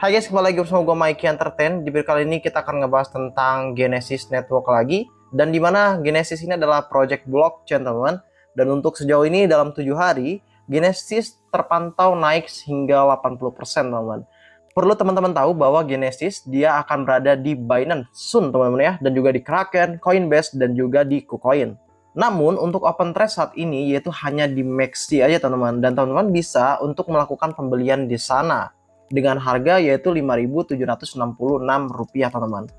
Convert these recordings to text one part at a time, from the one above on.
Hai guys, kembali lagi bersama gue Mikey Entertain. Di video kali ini kita akan ngebahas tentang Genesis Network lagi. Dan dimana Genesis ini adalah project blockchain teman-teman. Dan untuk sejauh ini dalam 7 hari, Genesis terpantau naik hingga 80% teman-teman. Perlu teman-teman tahu bahwa Genesis dia akan berada di Binance soon teman-teman ya. Dan juga di Kraken, Coinbase, dan juga di KuCoin. Namun untuk open trade saat ini yaitu hanya di MaxD aja teman-teman. Dan teman-teman bisa untuk melakukan pembelian di sana dengan harga yaitu Rp5.766 teman-teman.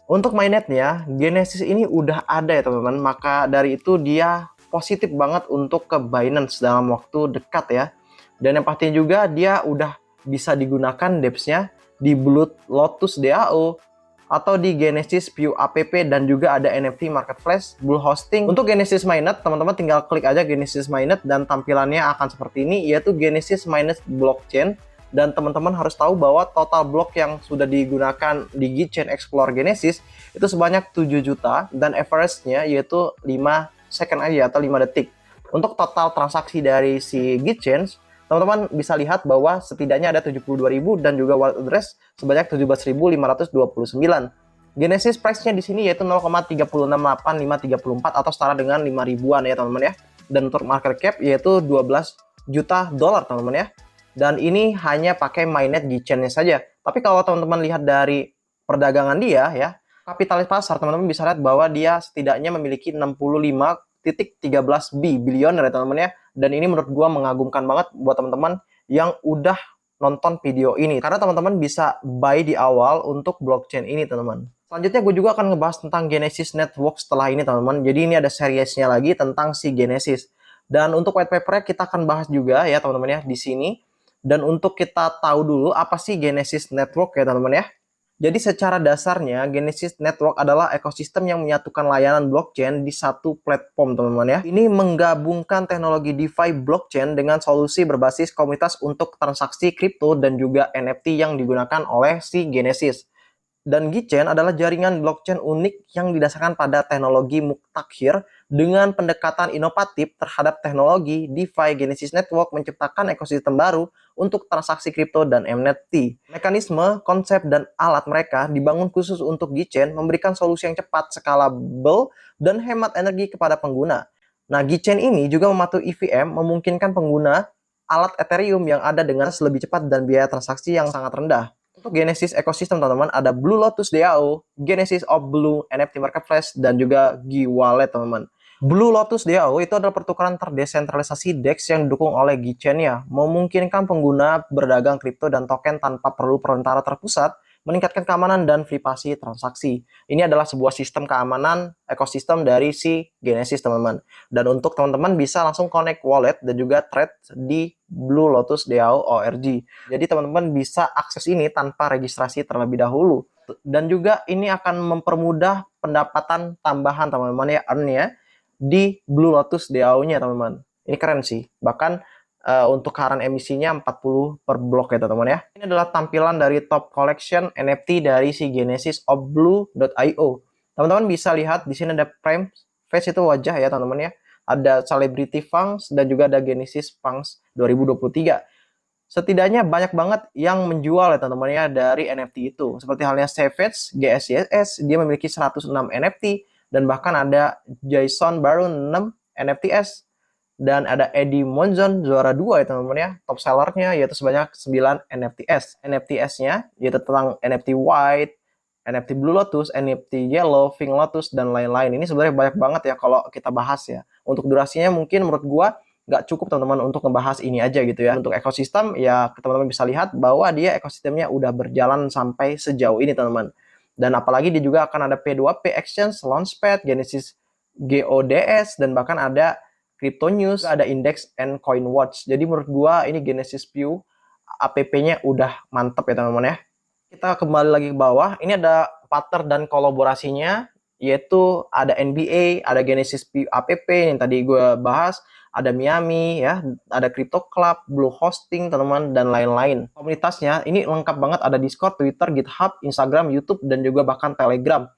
Untuk mainnetnya, Genesis ini udah ada ya teman-teman, maka dari itu dia positif banget untuk ke Binance dalam waktu dekat ya. Dan yang pastinya juga dia udah bisa digunakan dApps-nya di Blue Lotus DAO atau di Genesis View App dan juga ada NFT Marketplace, Blue Hosting. Untuk Genesis Mainnet, teman-teman tinggal klik aja Genesis Mainnet dan tampilannya akan seperti ini, yaitu Genesis Mainnet Blockchain. Dan teman-teman harus tahu bahwa total blok yang sudah digunakan di Gchain Explorer Genesis itu sebanyak 7 juta dan average-nya yaitu 5 second aja atau 5 detik. Untuk total transaksi dari si Gchain, teman-teman bisa lihat bahwa setidaknya ada 72.000 dan juga wallet address sebanyak 17.529. Genesis price-nya di sini yaitu 0,368.534 atau setara dengan 5 ribuan ya teman-teman ya. Dan untuk market cap yaitu 12 juta dolar teman-teman ya. Dan ini hanya pakai mainnet Gchain-nya saja. Tapi kalau teman-teman lihat dari perdagangan dia ya, kapitalis pasar teman-teman bisa lihat bahwa dia setidaknya memiliki 65,13 billion ya teman-teman ya. Dan ini menurut gua mengagumkan banget buat teman-teman yang udah nonton video ini. Karena teman-teman bisa buy di awal untuk blockchain ini teman-teman. Selanjutnya gue juga akan ngebahas tentang Genesis Network setelah ini teman-teman. Jadi ini ada seriesnya lagi tentang si Genesis. Dan untuk white paper-nya kita akan bahas juga ya teman-teman ya di sini. Dan untuk kita tahu dulu apa sih Genesis Network ya teman-teman ya. Jadi secara dasarnya Genesis Network adalah ekosistem yang menyatukan layanan blockchain di satu platform teman-teman ya. Ini menggabungkan teknologi DeFi blockchain dengan solusi berbasis komunitas untuk transaksi kripto dan juga NFT yang digunakan oleh si Genesis. Dan Gchain adalah jaringan blockchain unik yang didasarkan pada teknologi mutakhir dengan pendekatan inovatif terhadap teknologi. DeFi Genesis Network menciptakan ekosistem baru untuk transaksi kripto dan NFT. Mekanisme, konsep, dan alat mereka dibangun khusus untuk Gchain, memberikan solusi yang cepat, scalable, dan hemat energi kepada pengguna. Nah, Gchain ini juga mematuhi EVM, memungkinkan pengguna alat Ethereum yang ada dengan lebih cepat dan biaya transaksi yang sangat rendah. Untuk Genesis ekosistem teman-teman ada Blue Lotus DAO, Genesis of Blue NFT Marketplace, dan juga G-Wallet teman-teman. Blue Lotus DAO itu adalah pertukaran terdesentralisasi DEX yang didukung oleh Gchain ya, memungkinkan pengguna berdagang kripto dan token tanpa perlu perantara terpusat, meningkatkan keamanan dan privasi transaksi. Ini adalah sebuah sistem keamanan ekosistem dari si Genesis teman-teman. Dan untuk teman-teman bisa langsung connect wallet dan juga trade di Blue Lotus DAO ORG. Jadi teman-teman bisa akses ini tanpa registrasi terlebih dahulu. Dan juga ini akan mempermudah pendapatan tambahan teman-teman ya, earn-nya di Blue Lotus DAO-nya teman-teman. Ini keren sih. Bahkan untuk current emisinya 40 per blok ya teman-teman ya. Ini adalah tampilan dari top collection NFT dari si Genesis of Blue.io. Teman-teman bisa lihat di sini ada frame face itu wajah ya teman-teman ya. Ada Celebrity Funds dan juga ada Genesis Funds 2023. Setidaknya banyak banget yang menjual ya teman-teman ya dari NFT itu. Seperti halnya Savage, GSYS, dia memiliki 106 NFT dan bahkan ada Jason Baron 6 NFTs. Dan ada Eddie Monzon juara 2 ya teman-teman ya. Top sellernya yaitu sebanyak 9 NFTs. NFTs-nya yaitu tentang NFT White, NFT Blue Lotus, NFT Yellow, Pink Lotus, dan lain-lain. Ini sebenarnya banyak banget ya kalau kita bahas ya. Untuk durasinya mungkin menurut gua nggak cukup teman-teman untuk ngebahas ini aja gitu ya. Untuk ekosistem ya teman-teman bisa lihat bahwa dia ekosistemnya udah berjalan sampai sejauh ini teman-teman. Dan apalagi dia juga akan ada P2P Exchange, Launchpad, Genesis GODS, dan bahkan ada Crypto News, ada Index and Coin Watch. Jadi menurut gua ini Genesis View app-nya udah mantep ya teman-teman ya. Kita kembali lagi ke bawah. Ini ada partner dan kolaborasinya, yaitu ada NBA, ada Genesis View app yang tadi gue bahas, ada Miami ya, ada Crypto Club, Blue Hosting teman-teman, dan lain-lain. Komunitasnya ini lengkap banget, ada Discord, Twitter, GitHub, Instagram, YouTube, dan juga bahkan Telegram.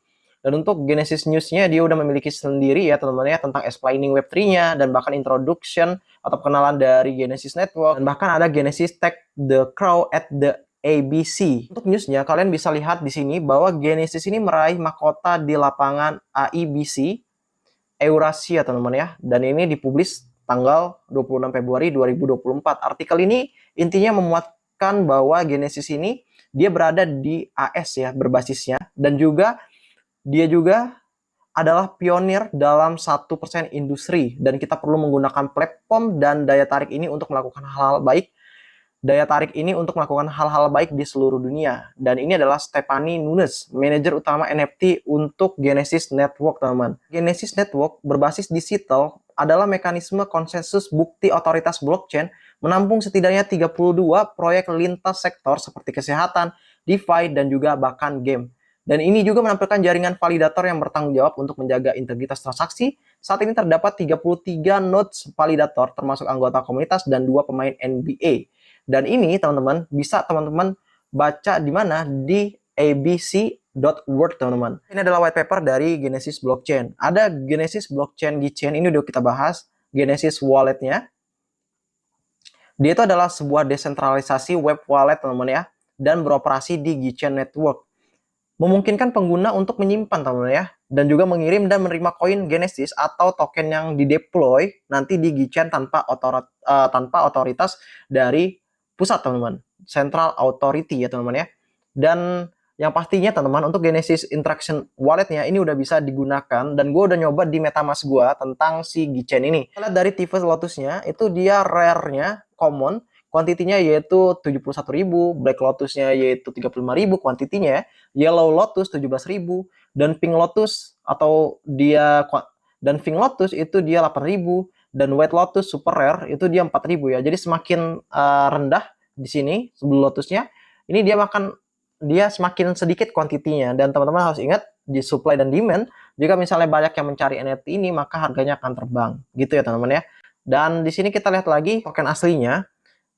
Dan untuk Genesis News-nya dia udah memiliki sendiri ya teman-teman ya tentang explaining Web3-nya dan bahkan introduction atau pengenalan dari Genesis Network, dan bahkan ada Genesis Tech The Crow at the ABC. Untuk newsnya, kalian bisa lihat di sini bahwa Genesis ini meraih mahkota di lapangan AIBC Eurasia, teman-teman ya. Dan ini dipublish tanggal 26 Februari 2024. Artikel ini intinya memuatkan bahwa Genesis ini dia berada di AS ya, berbasisnya. Dan juga dia juga adalah pionir dalam 1% industri. Dan kita perlu menggunakan platform dan daya tarik ini untuk melakukan hal-hal baik di seluruh dunia. Dan ini adalah Stephanie Nunes, manajer utama NFT untuk Genesis Network, teman-teman. Genesis Network berbasis digital adalah mekanisme konsensus bukti otoritas blockchain menampung setidaknya 32 proyek lintas sektor seperti kesehatan, DeFi, dan juga bahkan game. Dan ini juga menampilkan jaringan validator yang bertanggung jawab untuk menjaga integritas transaksi. Saat ini terdapat 33 nodes validator termasuk anggota komunitas dan 2 pemain NBA. Dan ini teman-teman bisa teman-teman baca di mana di abc.world, teman-teman. Ini adalah white paper dari Genesis Blockchain. Ada Genesis Blockchain Gichain, ini udah kita bahas. Genesis Wallet-nya. Dia itu adalah sebuah desentralisasi web wallet, teman-teman ya, dan beroperasi di Gichain Network. Memungkinkan pengguna untuk menyimpan, teman-teman ya, dan juga mengirim dan menerima koin Genesis atau token yang dideploy nanti di Gichain tanpa otoritas dari pusat, teman-teman, Central Authority ya, teman-teman ya. Dan yang pastinya, teman-teman, untuk Genesis Interaction Wallet-nya ini udah bisa digunakan, dan gue udah nyoba di MetaMask gue tentang si Gichain ini. Kita lihat dari Tifus Lotus-nya, itu dia rare-nya common, kuantitinya yaitu 71.000, Black Lotus-nya yaitu 35.000 kuantitinya, Yellow Lotus 17.000, dan Pink Lotus Pink Lotus itu dia 8.000, dan White Lotus Super Rare itu dia 4.000 ya. Jadi semakin rendah di sini sebelum Lotusnya, ini dia semakin sedikit kuantitinya. Dan teman-teman harus ingat di supply dan demand, jika misalnya banyak yang mencari NFT ini, maka harganya akan terbang. Gitu ya, teman-teman ya. Dan di sini kita lihat lagi token aslinya.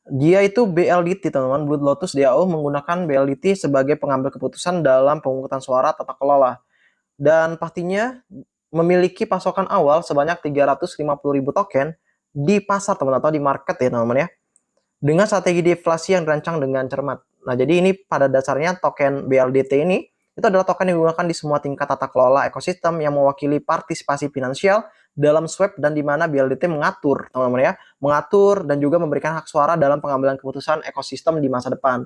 Dia itu BLDT, teman-teman, Blood Lotus DAO menggunakan BLDT sebagai pengambil keputusan dalam pemungutan suara tata kelola. Dan pastinya memiliki pasokan awal sebanyak 350.000 token di pasar, teman-teman, atau di market ya, teman-teman ya. Dengan strategi deflasi yang dirancang dengan cermat. Nah, jadi ini pada dasarnya token BLDT ini itu adalah token yang digunakan di semua tingkat tata kelola ekosistem yang mewakili partisipasi finansial dalam swap, dan di mana BLDT mengatur, teman-teman ya, mengatur dan juga memberikan hak suara dalam pengambilan keputusan ekosistem di masa depan.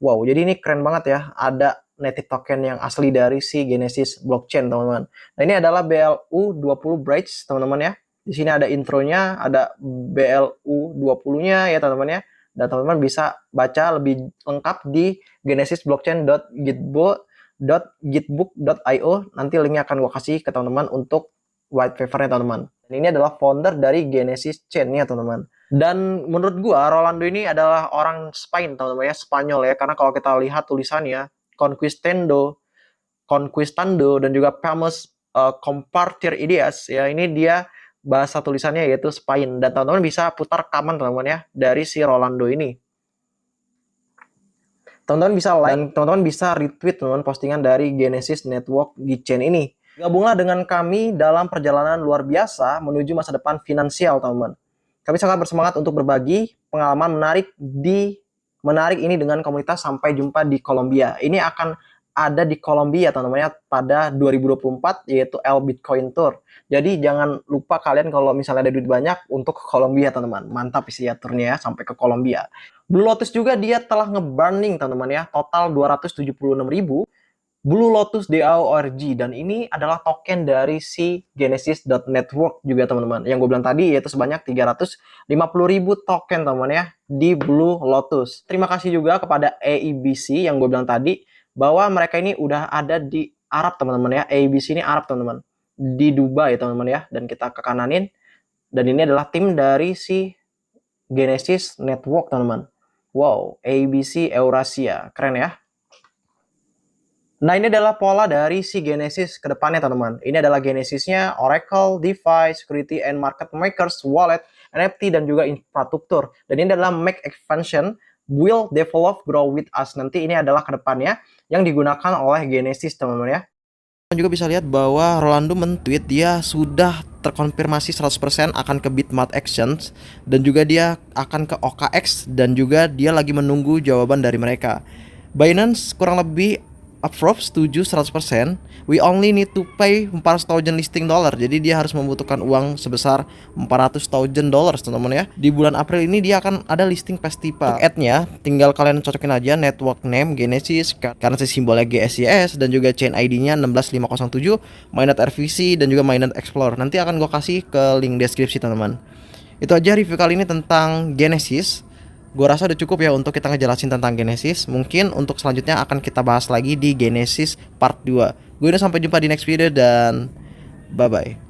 Wow, jadi ini keren banget ya, ada native token yang asli dari si Genesis Blockchain, teman-teman. Nah, ini adalah BLU20 Bridge, teman-teman ya. Di sini ada intronya, ada BLU20-nya ya, teman-teman ya. Dan teman-teman bisa baca lebih lengkap di genesisblockchain.gitbook.io. Nanti linknya akan gue kasih ke teman-teman untuk white paper-nya, teman-teman. Dan ini adalah founder dari Genesis Chain-nya, teman-teman. Dan menurut gua Rolando ini adalah orang Spain, teman-teman ya, Spanyol ya, karena kalau kita lihat tulisannya Conquistando dan juga Famous Compartir Ideas ya, ini dia bahasa tulisannya yaitu Spain. Dan teman-teman bisa putar rekaman, teman-teman ya, dari si Rolando ini. Teman-teman bisa like, dan teman-teman bisa retweet, teman-teman, postingan dari Genesis Network Gichain ini. Gabunglah dengan kami dalam perjalanan luar biasa menuju masa depan finansial, teman-teman. Kami sangat bersemangat untuk berbagi pengalaman menarik ini dengan komunitas. Sampai jumpa di Kolombia. Ini akan ada di Kolombia, teman-teman ya, pada 2024, yaitu El Bitcoin Tour. Jadi jangan lupa kalian kalau misalnya ada duit banyak untuk ke Kolombia, teman-teman. Mantap isi ya turnya ya, sampai ke Kolombia. Blue Lotus juga dia telah nge-burning, teman-teman ya, total 276.000 Blue Lotus DAO ORG, dan ini adalah token dari si Genesis.network juga, teman-teman. Yang gue bilang tadi yaitu sebanyak 350.000 token, teman-teman ya, di Blue Lotus. Terima kasih juga kepada AIBC yang gue bilang tadi bahwa mereka ini udah ada di Arab, teman-teman ya. AIBC ini Arab, teman-teman, di Dubai, teman-teman ya. Dan kita ke kananin, dan ini adalah tim dari si Genesis Network, teman-teman. Wow, AIBC Eurasia, keren ya. Nah, ini adalah pola dari si Genesis ke depannya, teman-teman. Ini adalah Genesisnya Oracle, DeFi, Security and Market Makers, Wallet, NFT, dan juga infrastruktur. Dan ini adalah Make Expansion, Build, Develop, Grow with Us. Nanti ini adalah ke depannya yang digunakan oleh Genesis, teman-teman ya. Kalian juga bisa lihat bahwa Rolando men-tweet dia sudah terkonfirmasi 100% akan ke Bitmart Exchange, dan juga dia akan ke OKX, dan juga dia lagi menunggu jawaban dari mereka. Binance kurang lebih approve, setuju 100%. We only need to pay 400,000 listing dollar. Jadi dia harus membutuhkan uang sebesar 400,000 dollars, teman-teman ya. Di bulan April ini dia akan ada listing festival. Untuk add-nya tinggal kalian cocokin aja network name Genesis, karena simbolnya GSYS, dan juga chain ID-nya 16507, mainnet RVC, dan juga mainnet Explorer. Nanti akan gue kasih ke link deskripsi, teman-teman. Itu aja review kali ini tentang Genesis. Gue rasa udah cukup ya untuk kita ngejelasin tentang Genesis. Mungkin untuk selanjutnya akan kita bahas lagi di Genesis part 2. Gue udah sampai jumpa di next video dan bye-bye.